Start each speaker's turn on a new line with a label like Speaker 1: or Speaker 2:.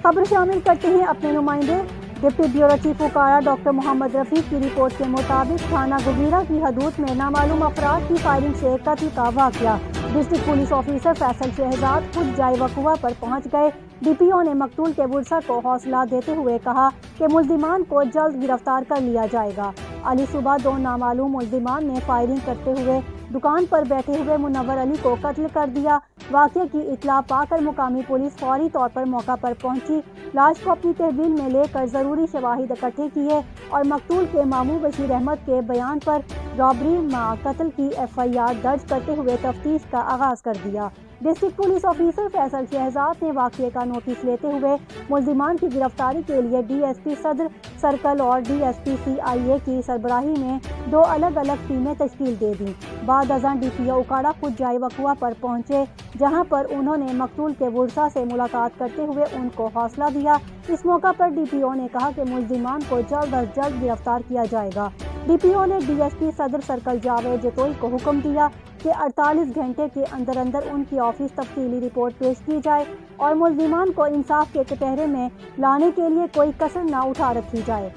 Speaker 1: خبر شامل کرتے ہیں اپنے نمائندے ڈپٹی بیورو چیف وکارہ ڈاکٹر محمد رفیق کی رپورٹ کے مطابق تھانہ گوگیرہ کی حدود میں نامعلوم افراد کی فائرنگ سے قتل کا واقعہ۔ District police officer Faisal Shahzad خود جائے وقوع پر پہنچ گئے۔ ڈی پی او نے مقتول کے ورثاء کو حوصلہ دیتے ہوئے کہا کہ ملزمان کو جلد گرفتار کر لیا جائے گا۔ علی صبح 2 نامعلوم ملزمان نے فائرنگ کرتے ہوئے دکان پر بیٹھے ہوئے منور علی کو قتل کر دیا۔ واقعے کی اطلاع پا کر مقامی پولیس فوری طور پر موقع پر پہنچی، لاش کو اپنی تحویل میں لے کر ضروری شواہد اکٹھے کیے اور مقتول کے ماموں بشیر احمد کے بیان پر رابری مع قتل کی FIR درج کرتے ہوئے تفتیش کا آغاز کر دیا۔ District police officer Faisal Shahzad نے واقعے کا نوٹس لیتے ہوئے ملزمان کی گرفتاری کے لیے DSP صدر سرکل اور DSP CIA کی سربراہی میں 2 الگ الگ ٹیمیں تشکیل دے دیں۔ بعد ازاں DPO اکاڑہ خود جائے وقوع پر پہنچے، جہاں پر انہوں نے مقتول کے ورثاء سے ملاقات کرتے ہوئے ان کو حوصلہ دیا۔ اس موقع پر DPO نے کہا کہ ملزمان کو جلد از جلد گرفتار کیا جائے گا۔ DPO نے DSP صدر سرکل جاوید جتوئی کو حکم دیا کہ 48 گھنٹے کے اندر اندر ان کی آفس تفصیلی رپورٹ پیش کی جائے اور ملزمان کو انصاف کے کٹہرے میں لانے کے لیے کوئی کسر نہ اٹھا رکھی جائے۔